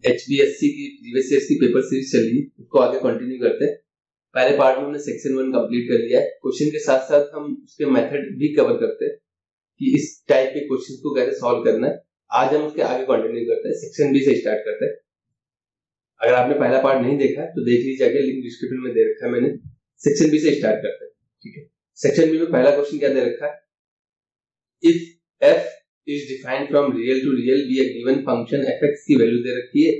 HBSC की previous years की paper series चल रही है, उसको आगे कंटिन्यू करते हैं। पहले पार्ट में हमने सेक्शन 1 कंप्लीट कर लिया है। क्वेश्चन के साथ साथ हम उसके मेथड भी कवर करते हैं कि इस टाइप के क्वेश्चंस को कैसे सॉल्व करना है। आज हम उसके आगे कंटिन्यू करते हैं, सेक्शन बी से स्टार्ट करते हैं। अगर आपने पहला पार्ट नहीं देखा है तो देख लीजिए, आगे लिंक डिस्क्रिप्शन में दे रखा है मैंने। सेक्शन बी से स्टार्ट करते हैं, ठीक है। सेक्शन बी में पहला क्वेश्चन क्या दे रखा है, if f is defined from real to real be a given function fx की वैल्यू दे रखी है,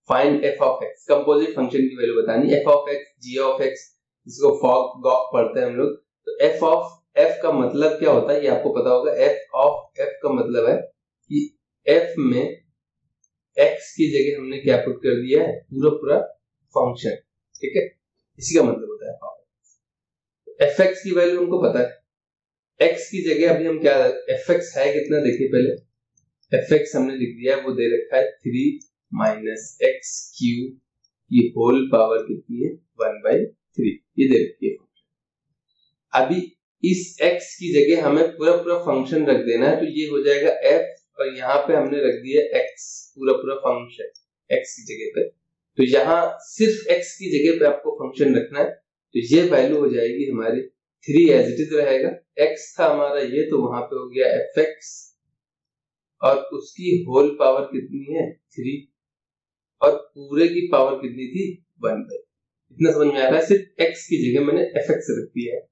find f of x, composite function की वैल्यू बतानी, f of x, g of x, इसको फॉग गॉक पढ़ते हैं हम लोग। तो f of f का मतलब क्या होता है ये आपको पता होगा। f of f का मतलब है कि f में x की जगह हमने क्या पुट कर दिया है, पूरा फंक्शन, ठीक है। इसी का मतलब होता है f of x। fx की वैल्यू हमको पता है, x की जगह अभी हम क्या, fx है कितना देखिए पहले, fx हमने लिख दिया है, वो दे रखा है 3 माइनस एक्स क्यूब की होल पावर कितनी है 1/3, ये दे रखी है फंक्शन। अभी इस x की जगह हमें पूरा फंक्शन रख देना है, तो ये हो जाएगा f, और यहाँ पे हमने रख दिया x, पूरा फंक्शन x की जगह पे। तो यहाँ सिर्फ x की जगह पे आपको फंक्शन रखना है, तो ये वैल्यू हो जाएगी हमारी 3 एज इट इज रहेगा। x था हमारा ये, तो वहां पे हो गया fx, और उसकी होल पावर कितनी है 3, और पूरे की पावर कितनी थी 1/। इतना समझ में आ रहा है, सिर्फ x की जगह मैंने fx रख दिया है।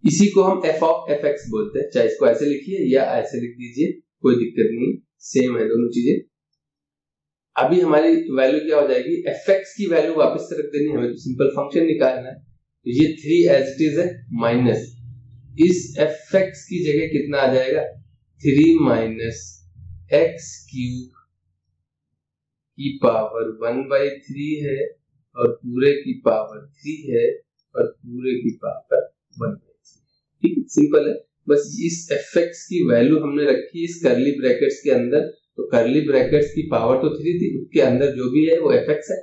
इसी को हम f of fx बोलते हैं, चाहे इसको ऐसे लिखिए या ऐसे लिख दीजिए, कोई दिक्कत नहीं, सेम है दोनों चीजें। अभी हमारी वैल्यू क्या हो जाएगी, fx की वैल्यू वापस से रख देनी है, हमें तो सिंपल फंक्शन निकालना है। तो ये 3 एज इट इज है, माइनस इस fx की जगह कितना आ जाएगा 3 माइनस एक्स क्यूब की पावर 1/3 है, और पूरे की पावर 3 है, और पूरे की पावर 1/3। ठीक है, सिंपल है। बस इस fx की वैल्यू हमने रखी इस करली ब्रैकेट्स के अंदर, तो करली ब्रैकेट्स की पावर तो 3 थी, उसके अंदर जो भी है वो fx है।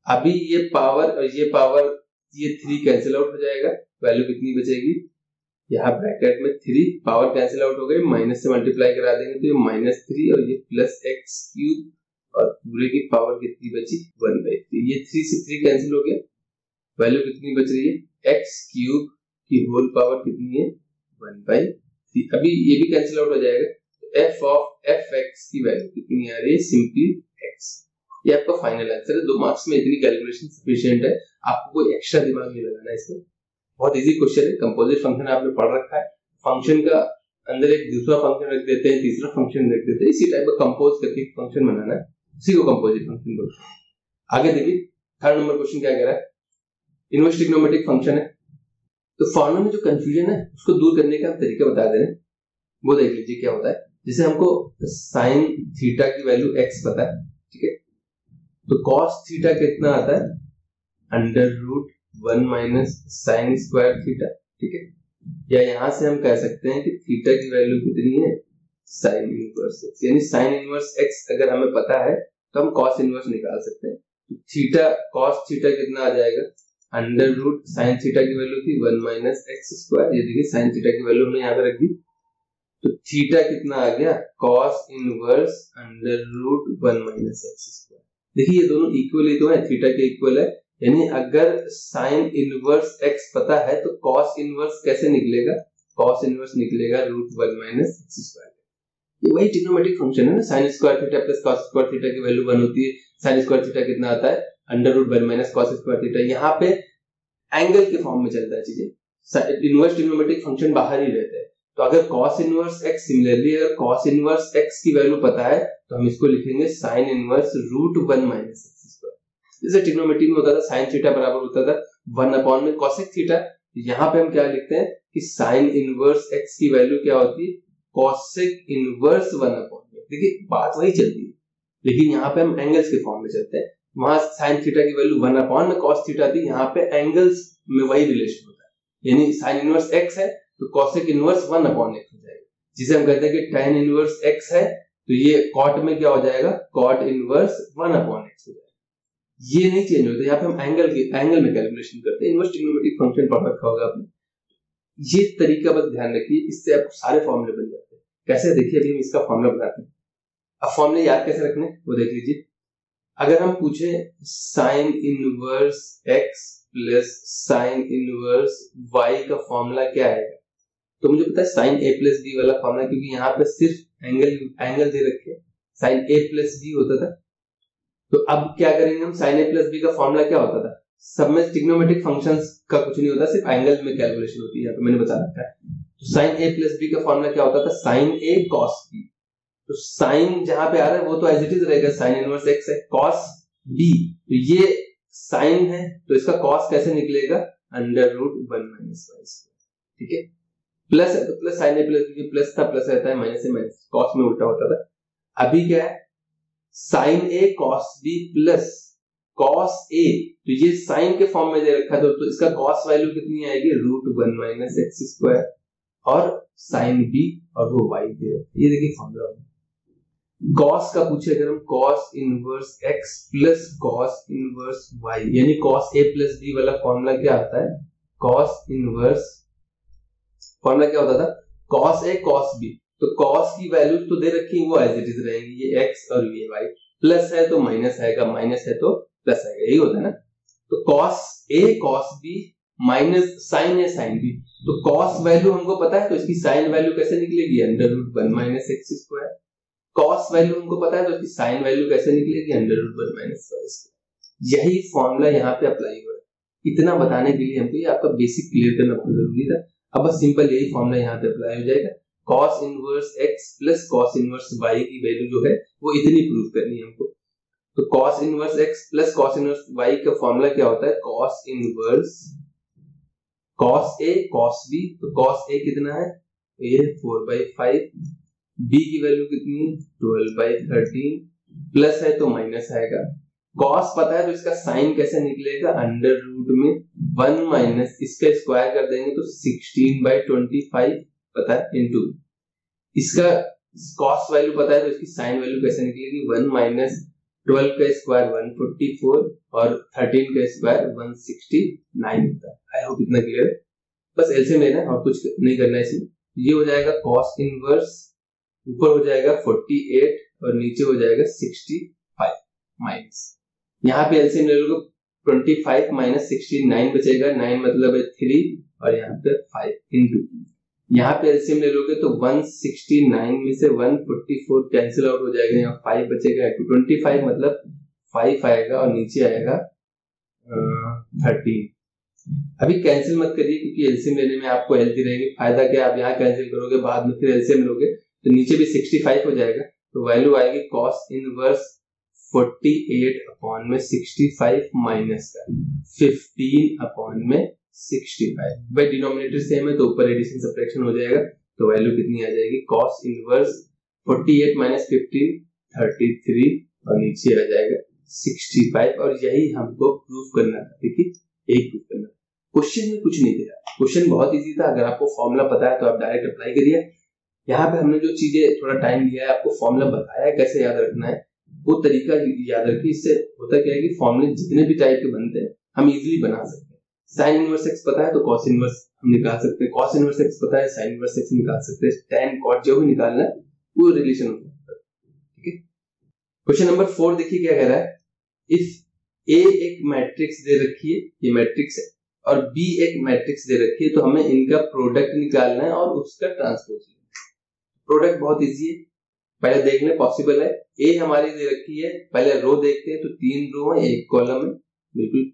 अभी ये पावर और ये पावर, ये 3 कैंसिल आउट हो जाएगा, वैल्यू कितनी बचेगी, यहाँ ब्रैकेट में 3 पावर कैंसिल आउट हो गई, माइनस से मल्टीप्लाई करा देंगे तो ये -3 और ये प्लस एक्स क्यूब, और पूरे की पावर कितनी बची 1/3। ये 3 से 3 कैंसिल हो गया, वैल्यू कितनी बच रही है एक्स क्यूब की होल पावर कितनी है 1/3। अभी ये भी कैंसिल आउट हो जाएगा, तो f of fx की वैल्यू कितनी आ रही है, सिंपली x। ये आपका फाइनल आंसर है। 2 मार्क्स में इतनी कैलकुलेशन सफिशिएंट है, आपको कोई एक्स्ट्रा दिमाग नहीं लगाना है इसमें। बहुत इजी क्वेश्चन है। कंपोजिट फंक्शन आपने पढ़ रखा है, फंक्शन का अंदर एक दूसरा फंक्शन रख देते हैं, तीसरा फंक्शन रख देते हैं, इसी टाइप का कंपोज करके फंक्शन बनाना है, उसी को कंपोजिट फंक्शन बोलते हैं। आगे देखिए, थर्ड नंबर क्वेश्चन क्या कह रहा है, इनवर्स ट्रिग्नोमेट्रिक फंक्शन है। तो फॉर्मूला में जो कंफ्यूजन है उसको दूर करने का तरीका बता दे रहे हैं, वो देख लीजिए क्या होता है। जैसे हमको साइन थीटा की वैल्यू x पता है, ठीक है, तो cos थीटा कितना आता है √1 माइनस साइन स्क्वायर थीटा, ठीक है। या यहां से हम कह सकते हैं कि थीटा की वैल्यू कितनी है साइन इनवर्स x, यानी साइन इनवर्स x अगर हमें पता है तो हम cos इनवर्स निकाल सकते हैं। तो थीटा cos थीटा कितना आ जाएगा, √ साइन थीटा की वैल्यू थी 1 माइनस एक्स स्क्वायर, ये देखिए साइन थीटा की वैल्यू हमने यहाँ पे रख दी, तो थीटा कितना आ गया cos inverse √1 minus x square. देखिए ये दोनों इक्वल ही तो है, थीटा के इक्वल है, यानी अगर साइन इनवर्स x पता है तो cos इनवर्स कैसे निकलेगा, cos इनवर्स निकलेगा √1 माइनस एक्स स्क्वायर। ये वही ट्रिग्नोमेट्रिक फंक्शन है ना, sin square theta plus cos square theta की वैल्यू 1 होती है, sin स्क्वायर थीटा कितना आता है √1 माइनस cos स्क्वायर थीटा। यहाँ पे एंगल के फॉर्म में चलता है चीजें, इनवर्स ट्रिग्नोमेट्रिक फंक्शन बाहर ही रहता है। तो अगर cos इनवर्स x, सिमिलरली अगर cos इनवर्स x की वैल्यू पता है तो हम इसको लिखेंगे sin inverse √1 minus x square. जैसे ट्रिग्नोमेट्री में होता था sin थीटा बराबर होता था 1 में cosec थीटा, यहाँ पे हम क्या लिखते हैं कि sin इनवर्स x की वैल्यू क्या होती है cosec इनवर्स 1 देखिए बात वही चलती है, लेकिन यहाँ पे हम एंगल्स के फॉर्म में चलते हैं। वहां sin थीटा की वैल्यू 1 में cos थीटा थी, यहाँ पे एंगल्स में वही रिलेशन होता है, यानी sin इनवर्स x है तो cosec इनवर्स 1/x हो जाएगा, जिसे हम कहते हैं कि tan इनवर्स x है तो ये cot में क्या हो जाएगा cot इनवर्स 1/x हो जाएगा। ये नहीं चेंज होता, यहाँ पे हम एंगल में कैलकुलेशन करते हैं। इनवर्स ट्रिग्नोमेट्रिक फंक्शन पढ़ रखा होगा आपने, ये तरीका बस ध्यान रखिए, इससे आपको सारे फॉर्मूले बन जाते हैं। कैसे, देखिए अभी हम इसका फॉर्मूला बनाते हैं। अब फॉर्मूले याद कैसे रखने वो देख लीजिए। अगर हम पूछे sine inverse x plus sine inverse y का फॉर्मूला क्या आएगा, तो मुझे पता है साइन ए प्लस बी वाला फॉर्मूला, क्योंकि यहाँ पे सिर्फ एंगल दे रखे साइन ए प्लस बी होता था। तो अब क्या करेंगे हम, साइन ए प्लस बी का फॉर्मूला क्या होता था, सब में ट्रिग्नोमेट्रिक फंक्शंस का कुछ नहीं होता, सिर्फ एंगल में कैलकुलेशन होती है, यहाँ पे मैंने बता रखा है। तो साइन ए प्लस बी का फॉर्मूला क्या होता था, साइन ए कॉस बी। तो साइन जहां पे आ रहा है वो तो एज इट इज रहेगा, साइन इनवर्स एक्स है, कॉस बी, तो ये साइन है तो इसका कॉस कैसे निकलेगा, under root 1 minus y square. ठीक है, प्लस है तो plus, sine A plus B plus था, प्लस रहता है, माइनस से माइनस, कॉस में उल्टा होता था। अभी क्या है, sine A cos B plus cos A, तो ये साइन के फॉर्म में दे रखा है, तो इसका कॉस वैल्यू कितनी आएगी, रूट 1 माइनस एक्स स्क्वायर, और साइन बी और वो वाई दे रखा है। ये देखिए फॉर्मूला, कॉस का पूछे अगर हम, cos inverse x plus cos inverse y, यानी कॉस ए प्लस बी वाला फॉर्मूला क्या आता है, कॉस इनवर्स, फॉर्मूला क्या होता था, कॉस ए कॉस बी, तो कॉस की वैल्यू तो दे रखी वो एज इट इज रहेंगी, ये एक्स और ये वाई, प्लस है तो माइनस आएगा, माइनस है तो प्लस आएगा, यही होता है ना। तो cos A cos B minus sine A sine B, तो कॉस वैल्यू हमको पता है तो इसकी साइन वैल्यू कैसे निकलेगी, under root 1 minus x square. Cos value हमको पता है तो इसकी साइन वैल्यू कैसे निकलेगी, under root 1 minus y square. यही फॉर्मूला यहाँ पे अप्लाई हो रहा है। इतना बताने के लिए हमको ये आपका बेसिक क्लियर करना बहुत जरूरी था। अब बस सिंपल यही फॉर्मूला यहाँ पे अप्लाई हो जाएगा, cos inverse x plus cos inverse y की वैल्यू जो है वो इतनी प्रूव करनी है हमको। तो cos inverse x plus cos inverse y का फॉर्मूला क्या होता है, cos inverse cos a cos b, तो cos a कितना है, ये 4/5, b की वैल्यू कितनी है 12/13, प्लस है तो माइनस आएगा, cos पता है तो इसका साइन कैसे निकलेगा, अंडर रूट में 1 माइनस इसका स्क्वायर कर देंगे तो 16/25 पता है, इनटू इसका cos वैल्यू पता है तो इसकी साइन वैल्यू कैसे निकलेगी, 1 माइनस 12 का स्क्वायर 144 और 13 का स्क्वायर 169 होता है। आई होप इतना क्लियर है। बस एलसीएम लेना है और कुछ नहीं करना है इसमें। ये हो जाएगा cos इनवर्स, ऊपर हो जाएगा 48 और नीचे हो जाएगा 65 माइनस, यहाँ पे एलसीएम ले लोगे 25 माइनस 69 बचेगा, 9 मतलब है 3 और यहाँ पे 5 इंटू, यहाँ पे एलसीएम ले लोगे तो 169 में से 144 कैंसिल आउट हो जाएगा, यहाँ 5 बचेगा, 25 मतलब 5 आएगा और नीचे आएगा 13। अभी कैंसिल मत करिए क्योंकि एलसीएम लेने में आपको हेल्दी रहेगी, फायदा क्या, आप यहाँ कैंसिल करोगे बाद में फिर एलसीएम लोगे तो नीचे भी 65 हो जाएगा, तो वैल्यू आएगी cos इनवर्स 48 अपॉन में 65 माइनस का 15 अपॉन में 65, भाई डिनोमिनेटर सेम है तो ऊपर एडिशन सब्ट्रैक्शन हो जाएगा, तो वैल्यू कितनी आ जाएगी, cos इनवर्स 48 माइनस 15 33 और नीचे आ जाएगा 65, और यही हमको प्रूफ करना था। देखिए एक प्रूफ करना, क्वेश्चन में कुछ नहीं दिया, क्वेश्चन बहुत इजी था, अगर आपको फॉर्मूला पता है तो आप डायरेक्ट अप्लाई करिए। यहाँ पे हमने जो चीजें थोड़ा टाइम लिया है, आपको फॉर्मूला बताया है कैसे याद रखना है, वो तरीका याद रखिए। इससे होता क्या है कि फॉर्मूले जितने भी टाइप के बनते हैं हम इजीली बना सकते हैं। साइन इनवर्स एक्स पता है तो कॉस इनवर्स हम निकाल सकते हैं, कॉस इनवर्स एक्स पता है साइन इनवर्स एक्स निकाल सकते हैं, tan cot जो भी निकालना है वो रिलेशन होता है। ठीक है, क्वेश्चन नंबर 4 देखिए क्या कह रहा है, इफ ए एक मैट्रिक्स दे रखी है, ये मैट्रिक्स है, और बी एक मैट्रिक्स दे रखी है, तो हमें इनका प्रोडक्ट निकालना है और उसका ट्रांसपोज। प्रोडक्ट बहुत इजी है, पहले देखने पॉसिबल है। ए हमारी दे रखी है, पहले रो देखते हैं तो 3 रो है 1 कॉलम है बिल्कुल,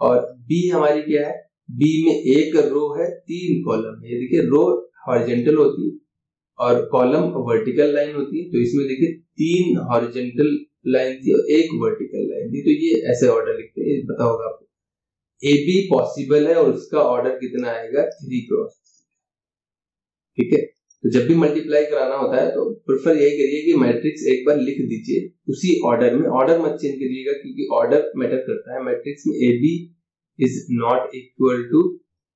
और बी हमारी क्या है, बी में 1 रो है 3 कॉलम है। ये देखिए रो हॉरिजॉन्टल होती है और कॉलम वर्टिकल लाइन होती है, तो इसमें देखिए 3 हॉरिजॉन्टल लाइन थी और 1 वर्टिकल लाइन थी, तो ये ऐसे ऑर्डर लिखते हैं, पता होगा आपको। ए बी पॉसिबल है और उसका ऑर्डर कितना आएगा 3 क्रॉस। ठीक है, तो जब भी मल्टीप्लाई कराना होता है तो प्रेफर यही करिए कि मैट्रिक्स एक बार लिख दीजिए उसी ऑर्डर में, ऑर्डर मत चेंज करिएगा क्योंकि ऑर्डर मैटर करता है। मैट्रिक्स में A B is not equal to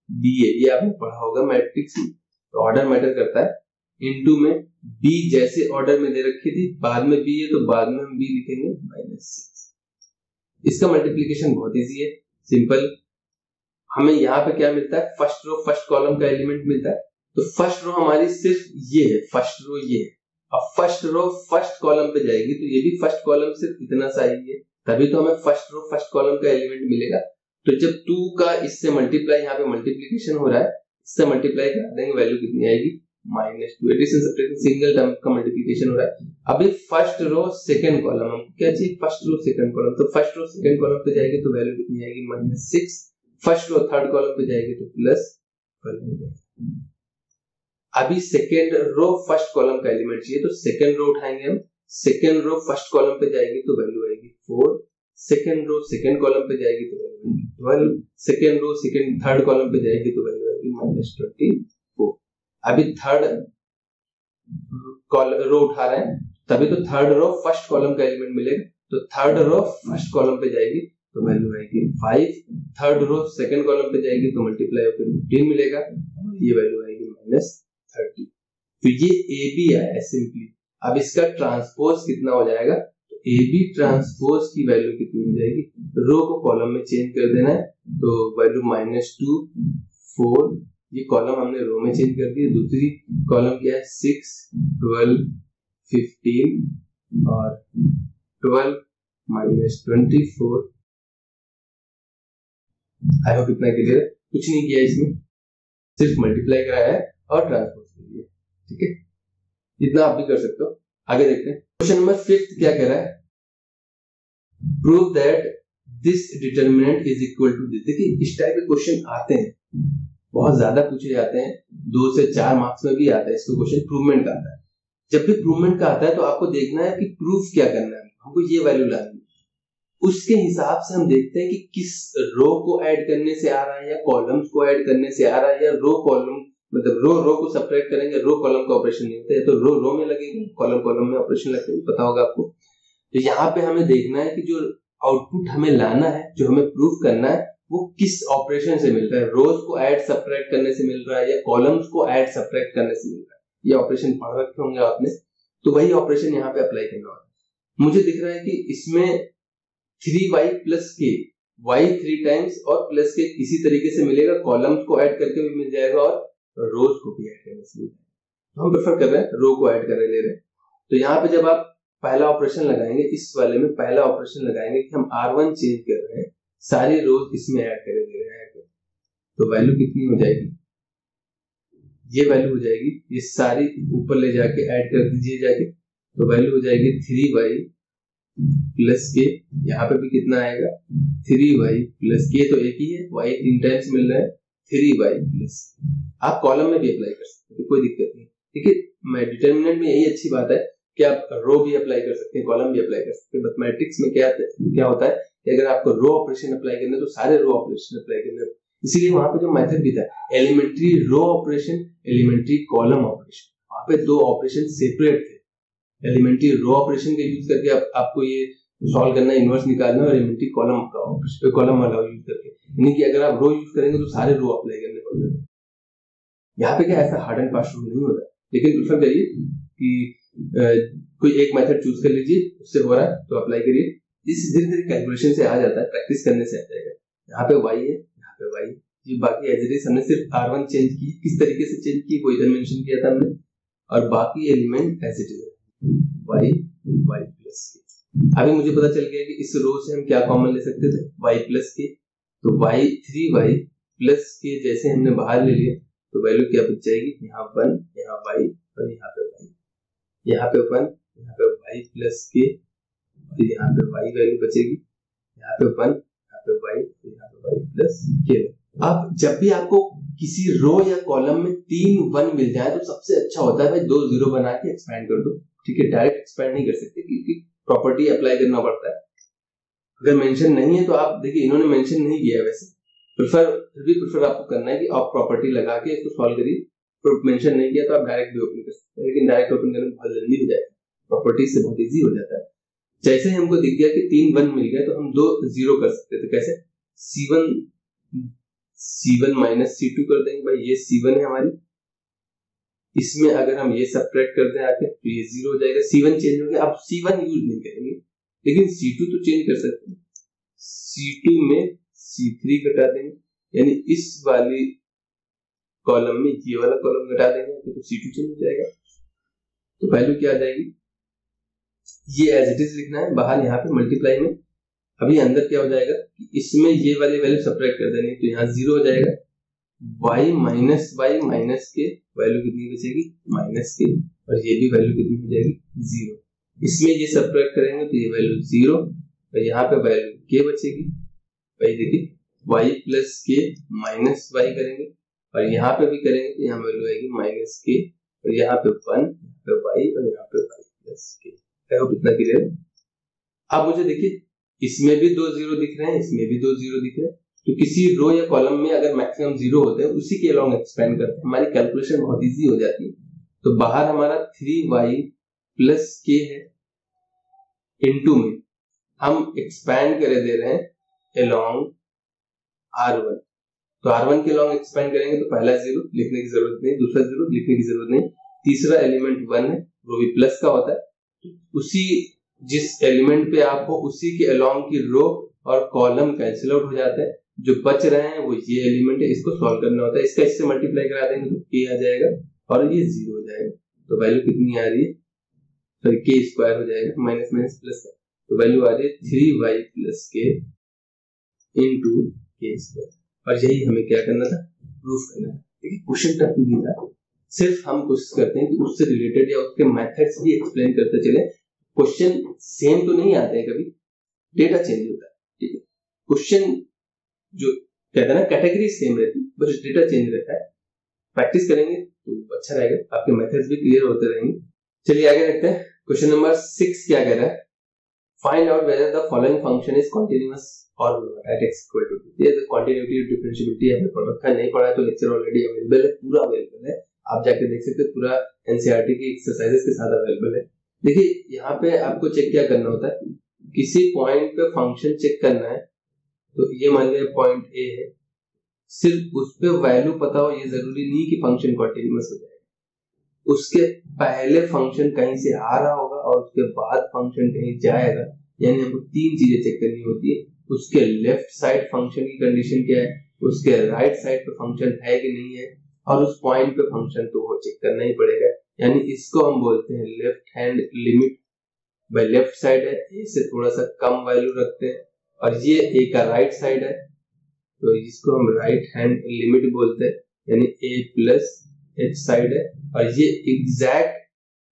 B A, ये आपने पढ़ा होगा मैट्रिक्स में, तो ऑर्डर मैटर करता है। इनटू में बी जैसे ऑर्डर में दे रखी थी, बाद में बी है तो बाद में हम बी लिखेंगे -6। इसका मल्टीप्लीकेशन बहुत इजी है, सिंपल। हमें यहाँ पे क्या मिलता है, फर्स्ट रो फर्स्ट कॉलम का एलिमेंट मिलता है, तो फर्स्ट रो हमारी सिर्फ ये है, फर्स्ट रो ये है। अब फर्स्ट रो फर्स्ट कॉलम पे जाएगी तो ये भी फर्स्ट कॉलम सिर्फ इतना सा ही है, तभी तो हमें फर्स्ट रो फर्स्ट कॉलम का एलिमेंट मिलेगा। तो जब 2 का इससे मल्टीप्लाई, यहाँ पे मल्टीप्लीकेशन हो रहा है, इससे मल्टीप्लाई कर देंगे, वैल्यू कितनी आएगी -2। एडिशन सब्ट्रैक्शन सिंगल टर्म का मल्टीप्लीकेशन हो रहा है। अभी फर्स्ट रो सेकंड कॉलम, हमको क्या चाहिए, फर्स्ट रो सेकंड कॉलम। तो फर्स्ट रो सेकंड कॉलम पे जाएगी तो वैल्यू कितनी आएगी -6। फर्स्ट रो थर्ड कॉलम पे जाएगी तो +12 हो जाएगा। अभी सेकंड रो फर्स्ट कॉलम का एलिमेंट चाहिए, तो सेकंड रो उठाएंगे हम, सेकंड रो फर्स्ट कॉलम पे जाएगी तो वैल्यू आएगी 4। सेकंड रो सेकंड कॉलम पे जाएगी तो वैल्यू आएगी 12। Second row second third column पे जाएगी तो वैल्यू आएगी -24। अभी थर्ड रो उठा रहे हैं, तभी तो थर्ड रो फर्स्ट कॉलम का एलिमेंट मिलेगा। तो थर्ड रो फर्स्ट कॉलम पे जाएगी तो वैल्यू आएगी 5। थर्ड रो सेकंड कॉलम पे जाएगी तो मल्टीप्लाई होकर 15 मिलेगा और ये वैल्यू आएगी -30। तो ये ए बी आया सिंपली। अब इसका ट्रांसपोज कितना हो जाएगा, तो ए बी ट्रांसपोज की वैल्यू कितनी हो जाएगी, रो को कॉलम में चेंज कर देना है, तो वैल्यू -2 4, ये कॉलम हमने रो में चेंज कर दिया। दूसरी कॉलम क्या है 6 12 15 और 12 -24। आई होप इतना क्लियर है। कुछ नहीं किया इसमें, सिर्फ मल्टीप्लाई कराया है और ट्रांसपोज कर दिया। ठीक है, इतना आप भी कर सकते हो। आगे देखते हैं क्वेश्चन नंबर 5 क्या कह रहा है, prove that this determinant is equal to this. देखिए इस टाइप के क्वेश्चन आते हैं, बहुत ज्यादा पूछे जाते हैं, 2 से 4 मार्क्स में भी आता है इसको क्वेश्चन, प्रूवमेंट का आता है। जब भी प्रूवमेंट का आता है तो आपको देखना है कि प्रूफ क्या करना है, हमको ये वैल्यू लानी है। उसके हिसाब से हम देखते हैं कि किस रो को ऐड करने से आ रहा है या कॉलम्स को ऐड करने से आ रहा है, या रो कॉलम मतलब रो को सब्ट्रैक्ट करेंगे, रो कॉलम का ऑपरेशन नहीं होता है, तो रो में लगेगा, कॉलम में ऑपरेशन लगता है, पता होगा आपको। तो यहाँ पे हमें देखना है कि जो आउटपुट हमें लाना है, जो हमें प्रूफ करना है, वो किस ऑपरेशन से मिल रहा है, रोज को ऐड सब्ट्रैक्ट करने से मिल रहा है या कॉलम्स को ऐड सब्ट्रैक्ट करने से मिल रहा है। ये ऑपरेशन पढ़ रखे होंगे आपने, तो वही ऑपरेशन यहाँ पे अप्लाई करना होगा। मुझे दिख रहा है कि इसमें 3y + k, y 3 टाइम्स और प्लस के इसी तरीके से मिलेगा, कॉलम्स को ऐड करके भी मिल जाएगा और रोज को भी ऐड करने से मिल जाएगा। तो हम प्रेफर कर रहे हैं रो को ऐड कर ले रहे हैं। तो यहाँ पे जब आप पहला ऑपरेशन लगाएंगे, इस वाले में पहला ऑपरेशन लगाएंगे कि हम R1 चेंज कर रहे हैं, सारी रोज इसमें ऐड कर दे रहे हैं, तो वैल्यू कितनी हो जाएगी, ये वैल्यू हो जाएगी, ये सारी ऊपर ले जाके ऐड कर दीजिए जाके, तो वैल्यू हो जाएगी 3y + k। यहाँ पे भी कितना आएगा 3y + k, तो एक ही है, y 3 टाइम्स मिल रहा है, 3y + आप कॉलम में भी अप्लाई कर सकते हैं, कोई दिक्कत नहीं। ठीक है, मैं डिटरमिनेंट में यही अच्छी बात है कि आप रो भी अप्लाई कर सकते हैं, कॉलम भी अप्लाई कर सकते हैं। मैथमेटिक्स में क्या होता है कि अगर आपको रो ऑपरेशन अप्लाई करना है तो सारे रो ऑपरेशन अप्लाई करना है, इसीलिए वहां पे जो मेथड भी था, elementary row operation, elementary column operation, वहां पे 2 ऑपरेशन सेपरेट थे। एलिमेंट्री रो ऑपरेशन का यूज करके आपको ये सॉल्व करना, इनवर्स निकालना, और एलिमेंट्री कॉलम का ऑपरेशन, कॉलम वाला यूज करके, यानी कि अगर आप रो यूज करेंगे तो सारे रो अप्लाई करने पड़ते हैं। यहाँ पे क्या ऐसा हार्ड एंड फास्ट रूल नहीं होता, लेकिन प्रेफर करिए कि कोई एक मेथड चूज कर लीजिए, उससे हो रहा है तो अप्लाई करिए। इस धीरे धीरे कैलकुलेशन से आ जाता है, प्रैक्टिस करने से आ जाएगा। यहाँ पे y है, यहाँ पे y, ये बाकी एज इट इज, हमने सिर्फ R1 चेंज की, किस तरीके से चेंज की वो इधर मेंशन किया था हमने, और बाकी element as it is y + k। अभी मुझे पता चल गया कि इस रो से हम क्या कॉमन ले सकते थे, y + k, तो y 3y + k जैसे हमने बाहर ले लिया तो वैल्यू क्या बच जाएगी, यहाँ 1, यहाँ y और यहाँ पे y, यहाँ पे 1, यहाँ पे y + k, और यहाँ पे y वैल्यू बचेगी, यहाँ पे 1, यहाँ पे y, यहाँ पे y + k। अब जब भी आपको किसी रो या कॉलम में 3 1 मिल जाए तो सबसे अच्छा होता है भाई 2 0 बना के एक्सपैंड कर दो। ठीक है, डायरेक्ट एक्सपैंड नहीं कर सकते क्योंकि प्रॉपर्टी अप्लाई करना पड़ता है। अगर मेंशन नहीं है तो आप देखिए, इन्होंने मेंशन नहीं किया है, वैसे प्रेफर आपको करना है कि आप प्रॉपर्टी लगा के इसको सॉल्व करिए। मेंशन नहीं किया तो आप डायरेक्ट भी ओपन कर सकते हैं, लेकिन डायरेक्ट ओपन करने में बहुत जल्दी हो जाएगा, प्रॉपर्टी से बहुत इजी हो जाता है। जैसे ही हमको दिख गया कि 3 1 मिल गया तो हम 2 0 कर सकते थे। कैसे, C1 - C2 कर देंगे भाई, ये C1 है हमारी, इसमें अगर हम ये सब्ट्रैक्ट कर दें आके तो ये 0 हो जाएगा, C1 चेंज हो गया। अब C1 यूज नहीं करेंगे, लेकिन C2 तो चेंज कर सकते हैं, C2 में C3 घटा देंगे, यानी इस वाली कॉलम में ये वाला कॉलम घटा देंगे तो C2 चेंज हो जाएगा। तो वैल्यू क्या आ जाएगी, ये एज इट इज लिखना है बाहर, यहाँ पे मल्टीप्लाई में अभी अंदर क्या हो जाएगा कि इसमें ये वाली वैल्यू सब्ट्रैक्ट कर देनी, तो यहाँ 0 हो जाएगा। y माइनस के वैल्यू कितनी बचेगी, माइनस के, और ये भी वैल्यू कितनी हो जाएगी, 0। इसमें ये सब्ट्रैक्ट करेंगे तो ये वैल्यू 0, और यहाँ पे वैल्यू k बचेगी। भाई देखिए y प्लस के माइनस y करेंगे, और यहाँ पे भी करेंगे तो यहाँ वैल्यू आएगी माइनस के, और यहाँ पे 1, यहाँ पे y, और यहाँ पे y प्लस के। इतना क्लियर है। अब मुझे देखिए इसमें भी 2 0 दिख रहे हैं, इसमें भी 2 0 दिख रहे हैं, तो किसी रो या कॉलम में अगर मैक्सिमम 0 होते हैं उसी के अलोंग एक्सपेंड करते हैं, हमारी कैलकुलेशन बहुत इजी हो जाती है। तो बाहर हमारा 3y प्लस के है, इनटू में हम एक्सपेंड करे दे रहे हैं अलोंग r1, तो r1 के अलोंग एक्सपेंड करेंगे तो पहला 0 लिखने की जरूरत नहीं, दूसरा 0 लिखने की जरूरत नहीं, तीसरा एलिमेंट 1 है, वो भी प्लस का होता है। उसी जिस एलिमेंट पे आप हो उसी के अलोंग की रो और कॉलम कैंसिल आउट हो जाते हैं, जो बच रहे हैं वो ये एलिमेंट है, इसको सॉल्व करना होता है। इसका इससे मल्टीप्लाई करा देंगे तो k आ जाएगा और ये 0 हो जाएगा, तो वैल्यू कितनी आ रही है, सॉरी k स्क्वायर हो जाएगा, माइनस माइनस प्लस का, तो वैल्यू आ रही है 3y प्लस के इंटू के स्क्वायर। और यही हमें क्या करना था, प्रूफ करना था। देखिए क्वेश्चन टफ नहीं था, सिर्फ हम कोशिश करते हैं कि उससे रिलेटेड या उसके मेथड्स भी एक्सप्लेन करते चले। क्वेश्चन सेम तो नहीं आते हैं, कभी डेटा चेंज होता है, ठीक है। क्वेश्चन जो कहते हैं ना कैटेगरी सेम रहती है, बस डेटा चेंज रहता है। प्रैक्टिस करेंगे तो अच्छा रहेगा, आपके मेथड्स भी क्लियर होते रहेंगे। चलिए आगे देखते हैं। क्वेश्चन नंबर 6 क्या कह रहा है, find out whether the following function is continuous और एट x इक्वल टू 2। ये कंटीन्यूटी डिफरेंशिएबिलिटी हमने पढ़ रखा है, नहीं पढ़ा है तो लेक्चर ऑलरेडी अवेलेबल है, पूरा अवेलेबल है, आप जाके देख सकते हैं, पूरा एनसीईआरटी की एक्सरसाइजेस के साथ अवेलेबल है। देखिए यहाँ पे आपको चेक क्या करना होता है, किसी पॉइंट पे फंक्शन चेक करना है, तो ये मान लिया पॉइंट ए है, सिर्फ उस पे वैल्यू पता हो ये जरूरी नहीं कि फंक्शन कंटीन्यूअस हो जाएगा। उसके पहले फंक्शन कहीं से आ रहा होगा और उसके बाद फंक्शन कहीं जाएगा, यानी हमको 3 चीजें चेक करनी होती है। उसके लेफ्ट साइड फंक्शन की कंडीशन क्या है, उसके राइट साइड पे फंक्शन है कि नहीं है, और उस पॉइंट पे फंक्शन तो वो चेक करना ही पड़ेगा। यानी इसको हम बोलते हैं लेफ्ट हैंड लिमिट। भाई लेफ्ट साइड है, ए से थोड़ा सा कम वैल्यू रखते हैं, और ये ए का राइट साइड है, तो इसको हम राइट हैंड लिमिट बोलते हैं, यानी ए प्लस एच साइड है, और ये एग्जैक्ट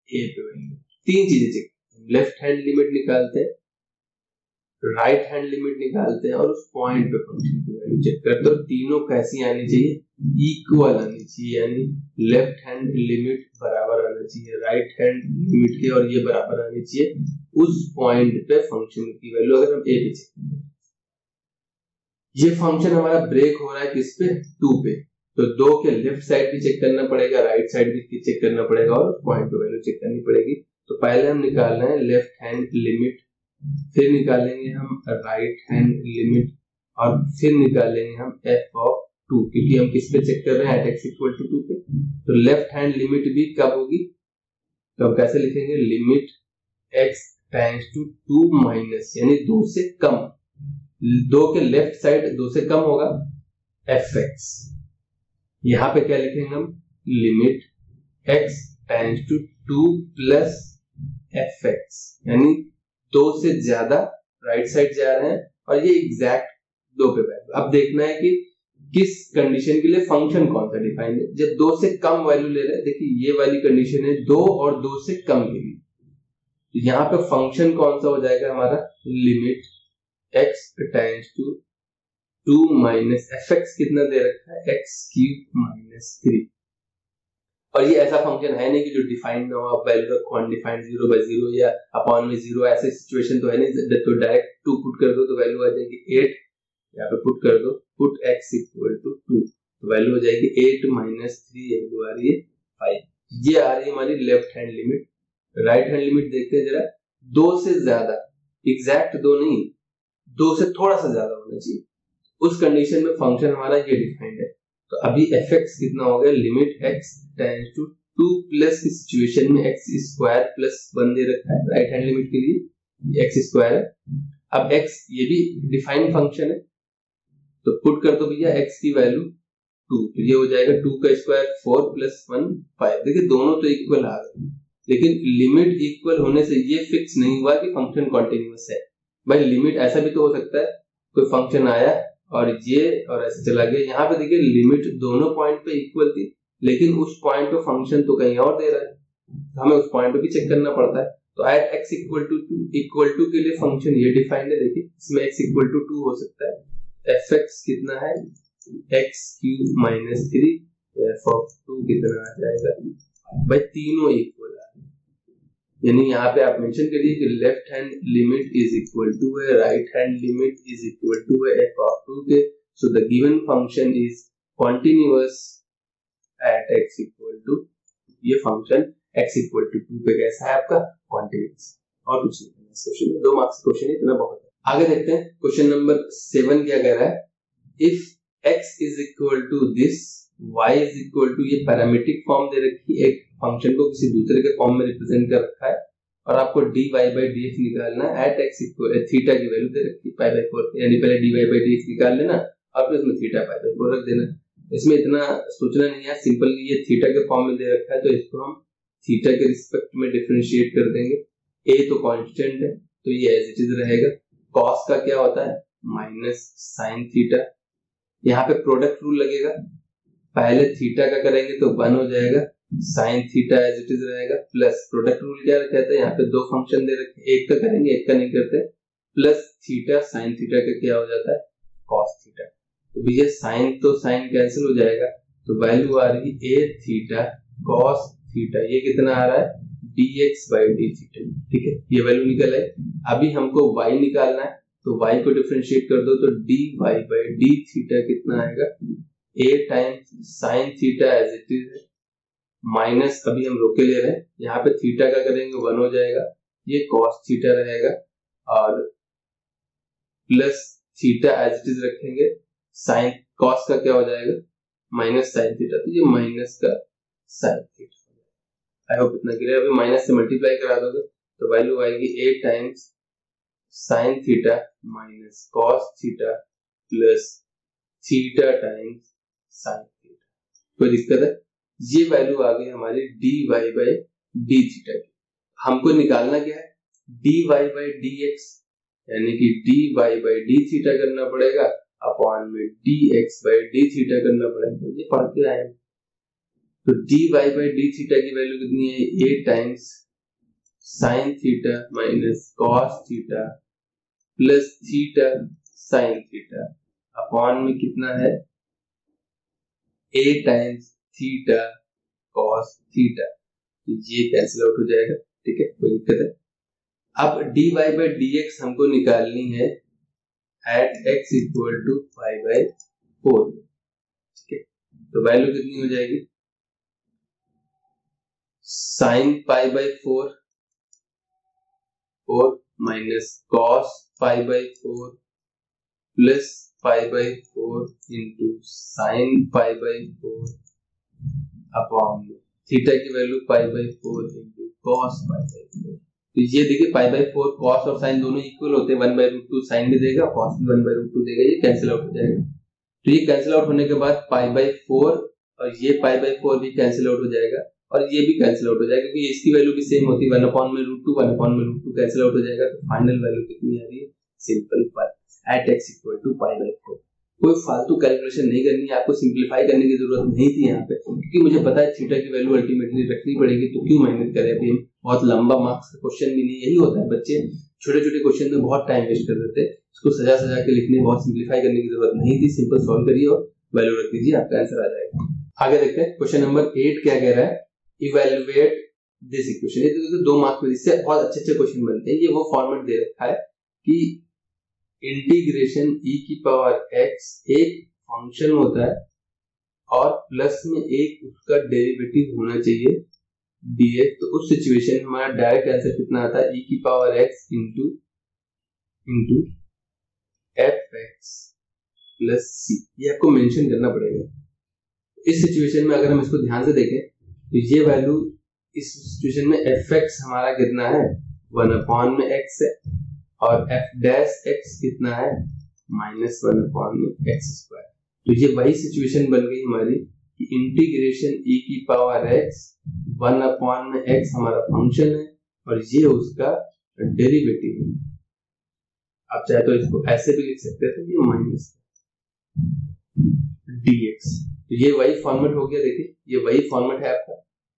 ए पे वैल्यू। 3 चीजें चेक, लेफ्ट हैंड लिमिट निकालते हैं, राइट हैंड लिमिट निकालते हैं, और उस पॉइंट पे फंक्शन की वैल्यू चेक करते हैं। तो तीनों कैसी आनी चाहिए, इक्वल आनी चाहिए, यानी लेफ्ट हैंड लिमिट बराबर आना चाहिए राइट हैंड लिमिट के, और ये बराबर आनी चाहिए उस पॉइंट पे फंक्शन की वैल्यू। अगर हम ए पे चेक करें, ये फंक्शन हमारा ब्रेक हो रहा है किस पे, 2 पे, तो 2 के लेफ्ट साइड भी चेक करना पड़ेगा, राइट साइड भी चेक करना पड़ेगा, और पॉइंट पे वैल्यू चेक करनी पड़ेगी। तो पहले हम निकालना है लेफ्ट हैंड लिमिट, फिर निकालेंगे हम राइट हैंड लिमिट, और फिर निकालेंगे हम f ऑफ 2, क्योंकि हम किस पे चेक कर रहे हैं, एट x इक्वल टू 2 पे। तो लेफ्ट हैंड लिमिट भी कब होगी, तो हम कैसे लिखेंगे, limit x tends to 2 minus, यानी 2 से कम, 2 के लेफ्ट साइड 2 से कम होगा, fx। यहां पे क्या लिखेंगे हम, limit x tends to 2 plus fx, यानी 2 से ज्यादा राइट साइड जा रहे हैं, और ये एग्जैक्ट 2 पे वैल्यू। अब देखना है कि किस कंडीशन के लिए फंक्शन कौन सा डिफाइन है। जब 2 से कम वैल्यू ले रहे हैं, देखिए ये वाली कंडीशन है 2 और 2 से कम के लिए, तो यहाँ पे फंक्शन कौन सा हो जाएगा हमारा, limit x tends to 2 minus fx, कितना दे रखा है, x क्यूब माइनस 3। और ये ऐसा फंक्शन है नहीं कि जो डिफाइंड ना हो, आप वैल्यू रखो अनडिफाइंड 0/0 या अपॉन में 0, ऐसे सिचुएशन तो है नहीं, तो डायरेक्ट 2 पुट कर दो तो वैल्यू आ जाएगी 8, यहाँ पे पुट कर दो, पुट x इक्वल टू 2, तो वैल्यू हो जाएगी 8 माइनस 3, वैल्यू आ रही है 5। ये आ रही है हमारी left hand limit. Right hand limit देखते हैं जरा, 2 से ज्यादा, एग्जैक्ट 2 नहीं, 2 से थोड़ा सा ज्यादा होना चाहिए, उस कंडीशन में फंक्शन हमारा ये डिफाइंड है। तो अभी fx कितना हो गया, limit x tends to 2 plus की सिचुएशन में x स्क्वायर प्लस 1 दे रखा है राइट हैंड लिमिट के लिए, x स्क्वायर है। अब x ये भी डिफाइंड फंक्शन है, तो पुट कर दो भैया x की वैल्यू 2, तो ये हो जाएगा 2 का स्क्वायर 4 प्लस 1 5। देखिए दोनों तो इक्वल आ गए, लेकिन लिमिट इक्वल होने से ये फिक्स नहीं हुआ कि फंक्शन कॉन्टिन्यूअस है। भाई लिमिट ऐसा भी तो हो सकता है, कोई फंक्शन आया और ये और ऐसे चला गया। यहाँ पे देखिए लिमिट दोनों पॉइंट पे इक्वल थी, लेकिन उस पॉइंट पे फंक्शन तो कहीं और दे रहा है, हमें उस पॉइंट पे भी चेक करना पड़ता है। तो एट x इक्वल टू के लिए फंक्शन ये डिफाइंड है, देखिए इसमें x इक्वल टू 2 हो सकता है। fx कितना है, x cube minus 3, f of 2 कितना आ जाएगा भाई, तीनों इक्वल है, यानी यहाँ पे आप मेंशन करिए कि left hand limit is equal to है right hand limit is equal to है f ऑफ 2 के। So the given function is continuous at x equal to, ये फंक्शन x इक्वल टू 2 पे कैसा है आपका, कॉन्टिन्यूअस, और कुछ नहीं। क्वेश्चन में 2 मार्क्स क्वेश्चन इतना बहुत है। आगे देखते हैं क्वेश्चन नंबर 7 क्या कह रहा है, if x is equal to this y is equal to, ये पैरामीट्रिक फॉर्म दे रखी है, एक फंक्शन को किसी दूसरे के फॉर्म में रिप्रेजेंट कर रखा है और आपको dy by dx निकालना है एट x इक्वल थीटा की वैल्यू दे रखी है पाई बाय 4, यानी पहले dy by dx निकाल लेना और फिर उसमें थीटा पाई बाय 4 रख देना। इसमें इतना सोचना नहीं है, सिंपल ये थीटा के फॉर्म में दे रखा है तो इसको हम थीटा के रिस्पेक्ट में डिफरेंशिएट कर देंगे। a तो कांस्टेंट है तो ये एज इट इज रहेगा। cos का क्या होता है, माइनस साइन थीटा, यहाँ पे प्रोडक्ट रूल लगेगा, पहले थीटा का करेंगे तो 1 हो जाएगा, sine theta as it is रहेगा, प्लस प्रोडक्ट रूल क्या कहता है, यहाँ पे 2 फंक्शन दे रखे, एक का करेंगे एक का नहीं करते, प्लस थीटा साइन थीटा का क्या हो जाता है, कॉस थीटा। तो भैया साइन तो साइन कैंसिल हो जाएगा, तो वैल्यू आ रही a थीटा कॉस थीटा, ये कितना आ रहा है dx by d थीटा, ठीक है, ये वैल्यू निकल है। अभी हमको y निकालना है तो y को डिफरेंशिएट कर दो तो dy by d थीटा कितना आएगा, a times sine theta as it is है, माइनस अभी हम रोके ले रहे हैं, यहाँ पे थीटा का करेंगे 1 हो जाएगा, ये कॉस थीटा रहेगा, और plus theta as it is रखेंगे, साइन कॉस का क्या हो जाएगा माइनस साइन थीटा, तो ये माइनस का साइन थीटा। आई होप इतना क्लियर। अभी माइनस से मल्टीप्लाई करा दोगे तो वैल्यू आएगी a times sine theta minus cos theta plus theta times sine theta. कोई दिक्कत है, ये वैल्यू आ गई हमारी dy by d थीटा की। हमको निकालना क्या है, dy by dx, यानी कि dy by d थीटा करना पड़ेगा अपॉन में dx by d थीटा करना पड़ेगा, ये पढ़ के आए। तो dy by d थीटा की वैल्यू कितनी है, a times sine theta minus cos theta plus theta sine theta upon में कितना है a times theta cos theta, ये कैंसिल आउट हो जाएगा, ठीक है, कोई दिक्कत है। अब dy by dx हमको निकालनी है at x equal to pi by 4, ठीक है, तो वैल्यू कितनी हो जाएगी, sine pi by 4 minus cos pi by 4 plus pi by 4 into sine pi by 4 upon theta की value pi by 4 into cos pi by 4। तो ये देखिए पाई बाय 4 कॉस और साइन दोनों इक्वल होते हैं, 1/√2 साइन भी देगा कॉस भी 1/√2 देगा, ये कैंसिल आउट हो जाएगा। तो ये कैंसिल आउट होने के बाद पाई बाय 4 और ये पाई बाय 4 भी कैंसिल आउट हो जाएगा और ये भी कैंसिल आउट हो जाएगा, क्योंकि इसकी वैल्यू भी सेम होती है 1/√2 1/√2 कैंसिल आउट हो जाएगा। तो फाइनल वैल्यू कितनी आ रही है, simple at x equal to pi by 4। कोई फालतू कैलकुलेशन नहीं करनी है, आपको सिंपलीफाई करने की जरूरत नहीं थी यहाँ पे, क्योंकि मुझे पता है थीटा की वैल्यू अल्टीमेटली रखनी पड़ेगी, तो क्यों मेहनत करें। अभी बहुत लंबा मार्क्स का क्वेश्चन भी नहीं, यही होता है बच्चे छोटे छोटे क्वेश्चन में बहुत टाइम वेस्ट कर देते हैं, इसको सजा सजा के लिखने, बहुत सिंपलीफाई करने की जरूरत नहीं थी, सिंपल सॉल्व करिए और वैल्यू रख दीजिए, आपका आंसर आ जाएगा। आगे देखते हैं क्वेश्चन नंबर 8 क्या कह रहा है, इवैल्यूएट दिस इक्वेशन। ये तो 2 मार्क्स में इससे बहुत अच्छे अच्छे क्वेश्चन बनते हैं। ये वो फॉर्मेट दे रखा है कि इंटीग्रेशन e की पावर x एक फंक्शन होता है और प्लस में एक उसका डेरिवेटिव होना चाहिए dx, तो उस सिचुएशन में हमारा डायरेक्ट आंसर कितना आता है, e की power x into fx plus c। ये आपको मेंशन करना पड़ेगा। इस सिचुएशन में अगर हम इसको ध्यान से देखें तो ये वैल्यू इस सिचुएशन में fx हमारा कितना है 1/x है और f डैश x कितना है -1/x²। तो ये वही सिचुएशन बन गई हमारी कि इंटीग्रेशन e की पावर x 1/x हमारा फंक्शन है और ये उसका डेरिवेटिव है। आप चाहे तो इसको ऐसे भी लिख सकते हैं, तो ये माइनस dx, तो ये वही फॉर्मेट हो गया। देखिए ये वही फॉर्मेट है आपका,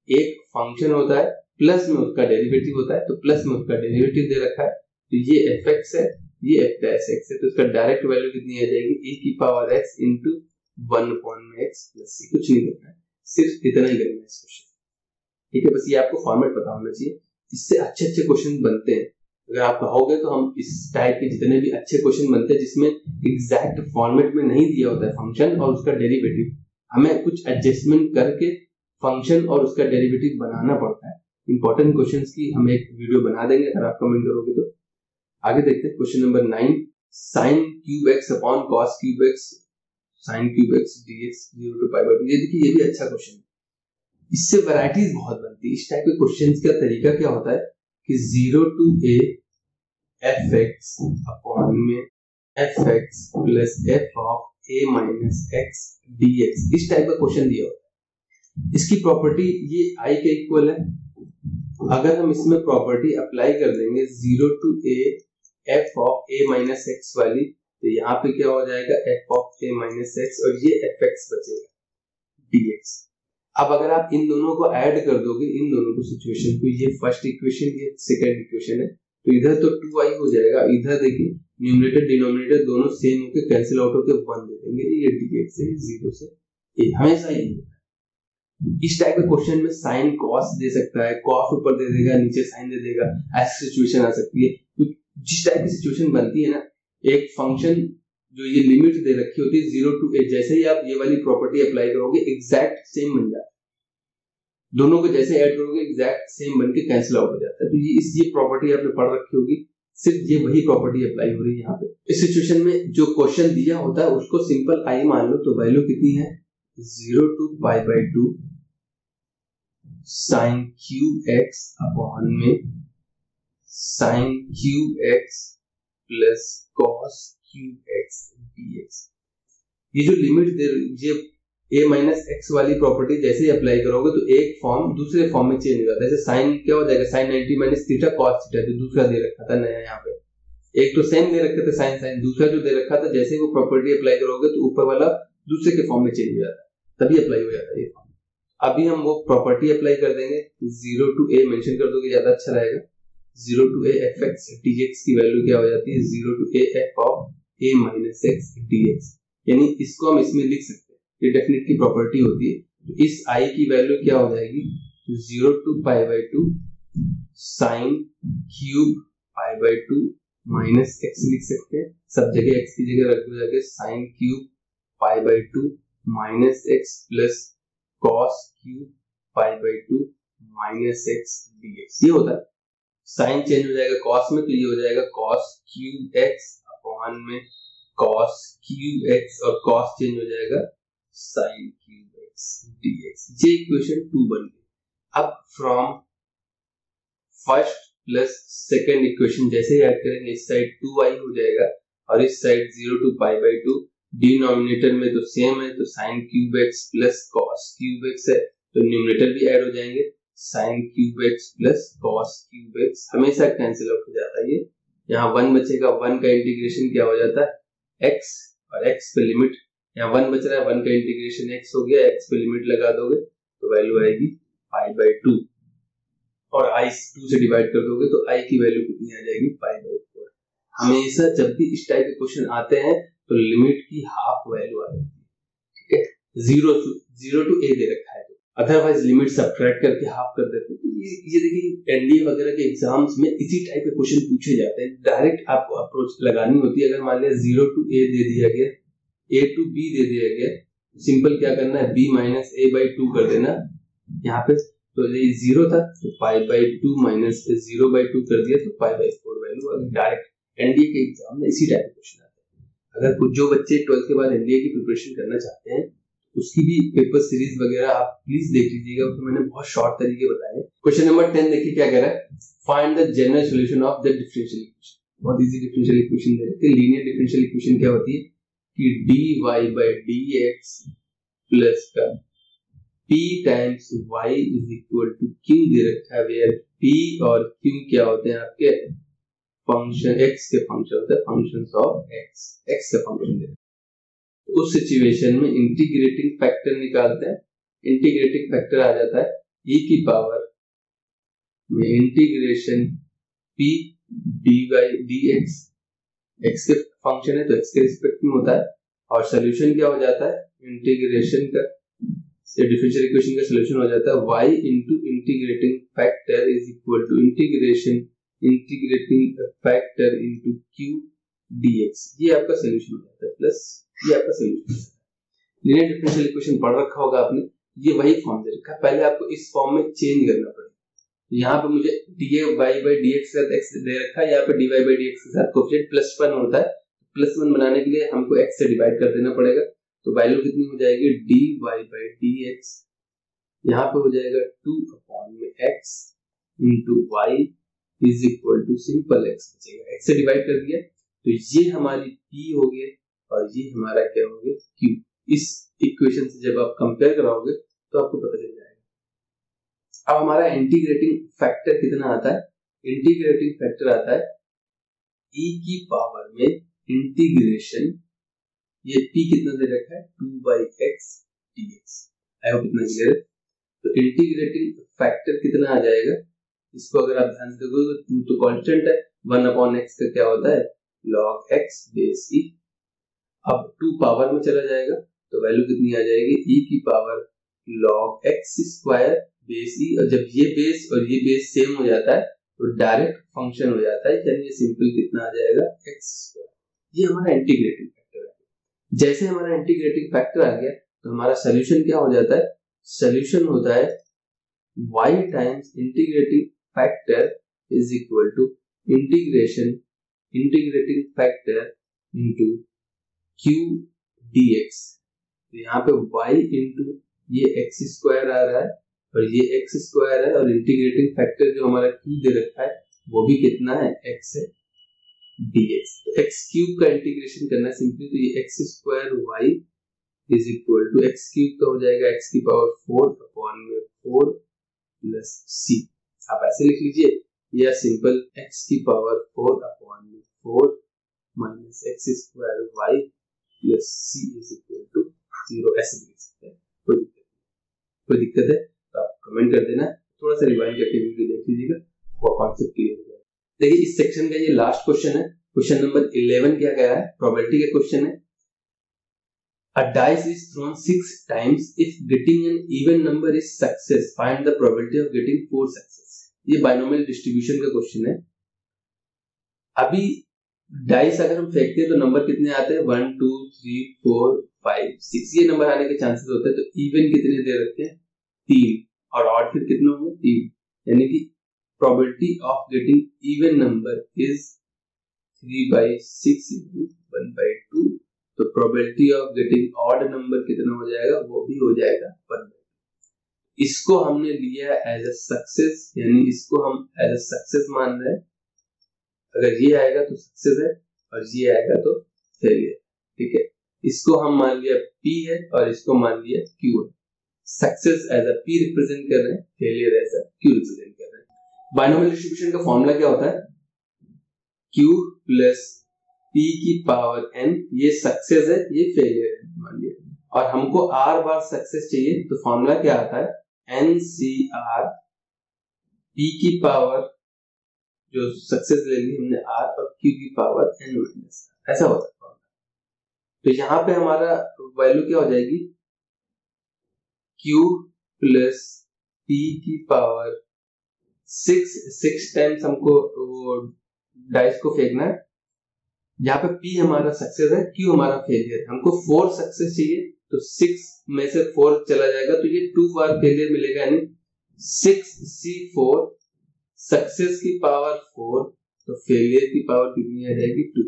एक फंक्शन होता है प्लस में उसका डेरिवेटिव होता है, तो प्लस में उसका डेरिवेटिव दे रखा है, तो ये fx है, ये f dash x है, तो इसका डायरेक्ट वैल्यू कितनी आ जाएगी, e की power x into 1/x plus c। कुछ नहीं करना है, सिर्फ इतना ही करना है इस क्वेश्चन, ठीक है। बस ये आपको फॉर्मेट पता होना चाहिए, इससे अच्छे अच्छे क्वेश्चन बनते हैं। अगर आप कहोगे तो हम इस टाइप के जितने भी अच्छे क्वेश्चन बनते हैं जिसमें एग्जैक्ट फॉर्मेट में नहीं दिया होता है फंक्शन और उसका डेरिवेटिव, हमें कुछ एडजस्टमेंट करके फंक्शन और उसका डेरिवेटिव बनाना पड़ता है। इंपॉर्टेंट क्वेश्चंस की हम एक वीडियो बना देंगे अगर आप कमेंट करोगे तो। आगे देखते हैं question number 9, sin cube x upon cos cube x sin cube x dx 0 to pi by 2। ये देखिए ये भी अच्छा क्वेश्चन है, इससे वैरायटीज बहुत बनती है। इस टाइप के क्वेश्चंस का तरीका क्या होता है कि 0 to a fx अपॉन में fx plus f of a minus x dx, इस टाइप का क्वेश्चन दिया होता है। इसकी प्रॉपर्टी ये i के इक्वल है, अगर हम इसमें प्रॉपर्टी अप्लाई कर देंगे 0 to a f of a minus x वाली, तो यहाँ पे क्या हो जाएगा f of a minus x और ये fx बचेगा dx। अब अगर आप इन दोनों को ऐड कर दोगे, इन दोनों को सिचुएशन को, ये फर्स्ट इक्वेशन ये सेकंड इक्वेशन है, तो इधर तो 2i हो जाएगा, इधर देखिए न्यूमरेटर डिनोमिनेटर दोनों सेम होके कैंसिल आउट होके 1 दे देंगे, ये dx है 0 से a, हमेशा ये होता है। इस टाइप के क्वेश्चन में साइन कॉस दे सकता है, कॉस ऊपर दे देगा नीचे साइन दे देगा, ऐसी सिचुएशन आ सकती है। तो जिस टाइप की सिचुएशन बनती है ना, एक फंक्शन जो ये लिमिट दे रखी होती है 0 to a, जैसे ही आप ये वाली प्रॉपर्टी अप्लाई करोगे एग्जैक्ट सेम बन जाता है, दोनों को जैसे ऐड करोगे एग्जैक्ट सेम बन के कैंसिल आउट हो जाता है। तो ये प्रॉपर्टी आपने पढ़ रखी होगी, सिर्फ ये वही प्रॉपर्टी अप्लाई हो रही है यहाँ पे। इस सिचुएशन में जो क्वेश्चन दिया होता है उसको सिंपल i मान लो, तो वैल्यू कितनी है 0 to pi by 2 sin cube x upon में sin cube x plus cos cube x dx। ये जो लिमिट दे ये a माइनस x वाली प्रॉपर्टी जैसे ही अप्लाई करोगे तो एक फॉर्म दूसरे फॉर्म में चेंज हो जाता है। जैसे साइन क्या हो जाएगा sin 90 minus theta cos theta, जो दूसरा दे रखा था नया, यहाँ पे एक तो सेम दे रखे थे sin sin, दूसरा जो दे रखा था जैसे ही वो प्रॉपर्टी अप्लाई करोगे तो ऊपर वाला दूसरे के फॉर्म में चेंज हो जाता है, तभी अप्लाई हो जाता है ये फॉर्म। अभी हम वो प्रॉपर्टी अप्लाई कर देंगे, 0 to a मेंशन कर दोगे ज्यादा अच्छा रहेगा। 0 to a fx dx की वैल्यू क्या हो जाती है 0 to a f of a minus x dx, यानी इसको हम इसमें लिख सकते हैं, ये डेफिनेट की प्रॉपर्टी होती है। तो इस i की वैल्यू क्या हो जाएगी 0 to pi by 2 sin cube pi by 2 minus x लिख सकते हैं, सब जगह x की जगह रख दो जाके sin cube pi by 2 minus x plus cos cube pi by 2 minus x dx। ये होता है, साइन चेंज हो जाएगा cos में, तो ये हो जाएगा cos क्यूब x अपॉन में cos क्यूब x और cos चेंज हो जाएगा sin क्यूब x dx। ये इक्वेशन 2 बन गई। अब from first plus second equation जैसे ही ऐड करेंगे, इस साइड 2i हो जाएगा और इस side 0 to pi by 2, denominator में तो सेम है, तो sin cube x plus cos cube x है, तो न्यूमरेटर भी ऐड हो जाएंगे, sin cube x plus cos cube x हमेशा कैंसिल आउट हो जाता है। ये यहाँ 1 बचेगा, 1 का इंटीग्रेशन क्या हो जाता है x, और x पे लिमिट, यहाँ 1 बच रहा है, 1 का इंटीग्रेशन x हो गया, x पे लिमिट लगा दोगे तो वैल्यू आएगी pi by 2, और i 2 से डिवाइड कर दोगे तो i की वैल्यू कितनी आ जाएगी pi by 4। हमेशा जब भी इस टाइप के क्वेश्चन आते हैं तो लिमिट की हाफ वैल्यू आ जाती है, ठीक है। 0 to a दे रखा है, अदरवाइज लिमिट सब्ट्रैक्ट करके हाफ कर देते हैं। ये देखिए एनडीए वगैरह के एग्जाम्स में इसी टाइप के क्वेश्चन पूछे जाते हैं, डायरेक्ट आपको अप्रोच लगानी होती है। अगर मान लिया 0 to a दे दिया गया, a to b दे दिया गया, सिंपल क्या करना है b माइनस a by 2 कर देना यहाँ पे, तो ये 0 था तो pi by 2 माइनस 0 by 2 कर दिया तो pi by 4 वैल्यू। अगर डायरेक्ट एनडीए के एग्जाम में इसी टाइप के क्वेश्चन आते हैं। अगर कुछ जो बच्चे 12th के बाद एनडीए की प्रिपरेशन करना चाहते हैं उसकी भी पेपर सीरीज वगैरह आप प्लीज देख लीजिएगा, उसमें मैंने बहुत शॉर्ट तरीके बताए। क्वेश्चन नंबर 10 देखिए क्या कह रहा है, find the general solution of the differential equation. बहुत इजी डिफरेंशियल इक्वेशन दे रखे। लीनियर डिफरेंशियल इक्वेशन क्या होती है कि dy by dx प्लस का p times y is equal to q दे रखा है, वेयर p और q क्या होते हैं आपके फंक्शन एक्स के फंक्शन होते हैं, फंक्शंस ऑफ एक्स, एक्स के फंक्शन देते हैं। उस सिचुएशन में इंटीग्रेटिंग फैक्टर निकालते हैं। इंटीग्रेटिंग फैक्टर आ जाता है e की पावर में integration p dy dx, x के फंक्शन है तो x के रिस्पेक्ट में होता है, और सोल्यूशन क्या हो जाता है, इंटीग्रेशन का डिफरेंशियल इक्वेशन का सोल्यूशन हो जाता है y into integrating factor is equal to integration integrating factor into q dx। ये आपका सोल्यूशन हो जाता है, प्लस ये आपका सोल्यूशन है। लीनियर डिफरेंशियल इक्वेशन पढ़ रखा होगा आपने, ये वही फॉर्म दे रखा है, पहले आपको इस फॉर्म में चेंज करना पड़ेगा। यहाँ पे मुझे dy by dx के साथ x दे रखा है, यहाँ पे dy by dx के साथ कोएफिशिएंट +1 होता है, +1 बनाने के लिए हमको x से डिवाइड कर देना पड़ेगा, तो वैल्यू कितनी हो जाएगी, dy by dx यहाँ पे हो जाएगा 2/x into y is equal to simple x बचेगा, x से डिवाइड कर दिया तो ये हमारी p हो गया और ये हमारा क्या हो गया, q। इस इक्वेशन से जब आप कंपेयर कराओगे तो आपको पता चल जाएगा। अब हमारा इंटीग्रेटिंग फैक्टर कितना आता है, इंटीग्रेटिंग फैक्टर आता है e की पावर में इंटीग्रेशन, ये p कितना दे रखा है, 2/x dx। आई होप इतना क्लियर है। तो इंटीग्रेटिंग फैक्टर कितना आ जाएगा, इसको अगर आप ध्यान से देखोगे तो 2 तो कांस्टेंट है, 1/x का क्या होता है, log x बेस e। अब 2 पावर में चला जाएगा तो वैल्यू कितनी आ जाएगी, e की power log x square base e, और जब ये बेस और ये बेस सेम हो जाता है तो डायरेक्ट फंक्शन हो जाता है, यानी ये सिंपल कितना आ जाएगा, x स्क्वायर। ये हमारा इंटीग्रेटिंग फैक्टर है। जैसे हमारा इंटीग्रेटिंग फैक्टर आ गया तो हमारा सोल्यूशन क्या हो जाता है, सोल्यूशन होता है y times integrating factor is equal to integration integrating factor into q dx। तो यहाँ पे y इंटू ये x स्क्वायर आ रहा है और ये x स्क्वायर है, और इंटीग्रेटिंग फैक्टर जो हमारा q दे रखा है वो भी कितना है, x है dx। तो x क्यूब का इंटीग्रेशन करना है सिंपली, तो ये x square y is equal to x cube का हो जाएगा x की पावर 4/4 प्लस c। आप ऐसे लिख लीजिए, या सिंपल x की power 4/4 minus x square y plus c is equal to 0, ऐसे लिख सकते हैं। कोई दिक्कत है तो आप कमेंट कर देना, थोड़ा सा रिवाइंड करके वीडियो देख लीजिएगा, वो कॉन्सेप्ट क्लियर हो जाएगा। देखिए इस सेक्शन का ये लास्ट क्वेश्चन है, क्वेश्चन नंबर 11 क्या गया है, प्रोबेबिलिटी का क्वेश्चन है। A dice is thrown 6 times. If getting an even number is success, find the probability of getting 4 success. ये बाइनोमियल डिस्ट्रीब्यूशन का क्वेश्चन है। अभी डाइस अगर हम फेंकते हैं तो नंबर कितने आते हैं, 1 2 3 4 5 6, ये नंबर आने के चांसेस होते हैं। तो इवन कितने दे रखे हैं, 3, और ऑड फिर कितने होंगे, 3, यानी कि probability of getting even number is 3/6 1/2। तो probability of getting odd number कितना हो जाएगा, वो भी हो जाएगा 1/2। इसको हमने लिया एज अ सक्सेस, यानी इसको हम एज अ सक्सेस मान रहे हैं। अगर ये आएगा तो सक्सेस है और ये आएगा तो फेलियर, ठीक है। इसको हम मान लिया P है और इसको मान लिया Q है। Success as a P represent कर रहे हैं, failure as a Q represent कर रहे हैं। बाइनोमियल डिस्ट्रीब्यूशन का फॉर्मूला क्या होता है, Q प्लस P की पावर n, ये सक्सेस है ये फेलियर है मान लिया, और हमको R बार सक्सेस चाहिए तो फॉर्मूला क्या आता है, NCR P की पावर जो सक्सेस ले ली हमने R और Q की पावर n माइनस, ऐसा होता है। तो यहाँ पे हमारा वैल्यू क्या हो जाएगी, Q प्लस P की पावर 6 टाइम्स हमको वो डाइस को फेंकना है। यहाँ पे P हमारा सक्सेस है, Q हमारा फेलियर है। हमको 4 सक्सेस चाहिए तो 6 में से 4 चला जाएगा तो ये 2 बार फेलियर मिलेगा, यानी 6C4 सक्सेस की पावर 4, तो फेलियर की पावर कितनी आ जाएगी, 2।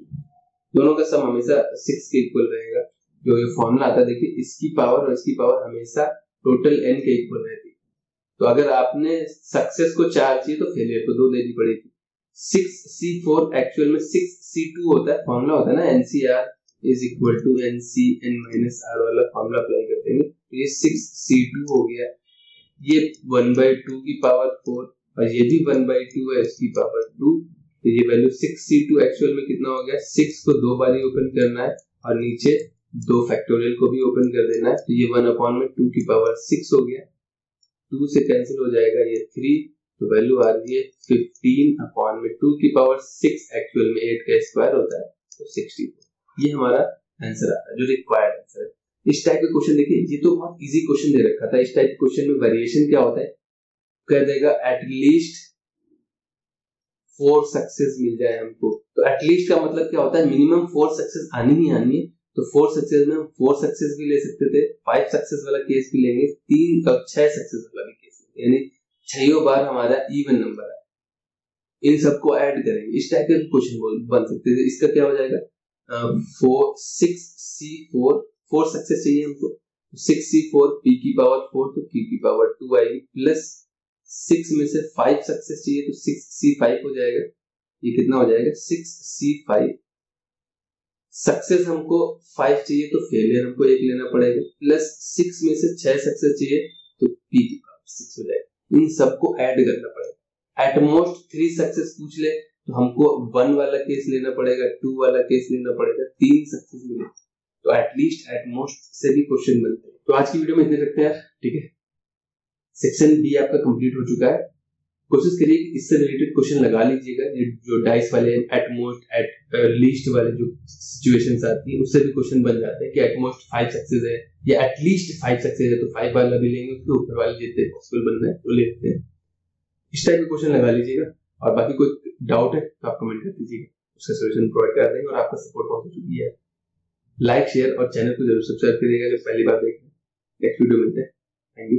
दोनों का सम हमेशा 6 के इक्वल रहेगा। जो ये फॉर्मूला आता है देखिए, इसकी पावर और इसकी पावर हमेशा टोटल n के इक्वल रहती है। तो अगर आपने सक्सेस को 4 चाहिए तो फेलियर को 2 देनी पड़ेगी। 6C4 एक्चुअल में 6C2 होता है, फॉर्मूला होता है ना NCR is equal to NC n minus R वाला फॉर्मूला अप्लाई कर देंगे तो ये 6C2 हो गया। ये 1/2 की पावर 4 और ये भी 1/2 है, इसकी पावर 2, तो ये वैल्यू 6c2 एक्चुअल में कितना हो गया, 6 को 2 बार ही ओपन करना है और नीचे 2 फैक्टोरियल को भी ओपन कर देना है, तो ये 1/2 हो गया, 2 से कैंसिल हो जाएगा ये 3, तो वैल्यू आ रही है 15/2 एक्चुअल में 8 का स्क्वायर होता है तो 64। ये हमारा आंसर आता है जो रिक्वायर्ड आंसर है। इस टाइप के क्वेश्चन देखिए, ये तो बहुत इजी क्वेश्चन दे रखा था। इस टाइप के क्वेश्चन में वेरिएशन क्या होता है, कह देगा एटलीस्ट 4 सक्सेस मिल जाए हमको। तो एटलीस्ट का मतलब क्या होता है, मिनिमम 4 सक्सेस आनी ही आनी है। तो 4 सक्सेस में हम 4 सक्सेस भी ले सकते थे, 5 सक्सेस वाला केस भी लेंगे, 3 और 6 सक्सेस वाला भी केस, यानी 6 बार हमारा इवन नंबर है। इन सबको ऐड करेंगे, इस टाइप के क्वेश्चन बन सकते थे। इसका क्या हो जाएगा, 6c4, 4 सक्सेस चाहिए हमको, 6c4 p की पावर 4 तो p की पावर 2 आएगी, प्लस 6 में से 5 सक्सेस चाहिए तो 6c5 हो जाएगा। ये कितना हो जाएगा, 6c5। सक्सेस हमको 5 चाहिए तो फेलियर हमको 1 लेना पड़ेगा, प्लस 6 में से 6 सक्सेस चाहिए तो p की पावर 6 हो जाएगा। इन सबको ऐड करना पड़ेगा। एटमोस्ट 3 सक्सेस पूछ ले तो हमको 1 वाला केस लेना पड़ेगा, 2 वाला केस लेना पड़ेगा, 3 सक्सेस मिले तो एटलीस्ट एटमोस्ट से भी क्वेश्चन बनते हैं। तो आज की वीडियो में इतने रखते हैं यार, ठीक है। सेक्शन बी आपका कंप्लीट हो चुका है। कोशिश करिए कि इससे रिलेटेड क्वेश्चन लगा लीजिएगा, जो डाइस वाले, एटमोस्ट, एट लीस्ट वाले जो सिचुएशंस आती है उससे भी क्वेश्चन बन जाते हैं कि एटमोस्ट 5 सक्सेस है या एटलीस्ट 5 सक्सेस है तो 5 वाला भी लेंगे, उसके ऊपर वाले जितने पॉसिबल बन रहे हैं वो लेते हैं। इस टाइप के क्वेश्चन लगा लीजिएगा, और बाकी कोई डाउट है तो आप कमेंट कर दीजिएगा, उसका सोल्यूशन प्रोवाइड कर देंगे। और आपका सपोर्ट बहुत जरूरी है, लाइक शेयर और चैनल को जरूर सब्सक्राइब करिएगा अगर पहली बार देख रहे हैं। नेक्स्ट वीडियो मिलते हैं, थैंक यू।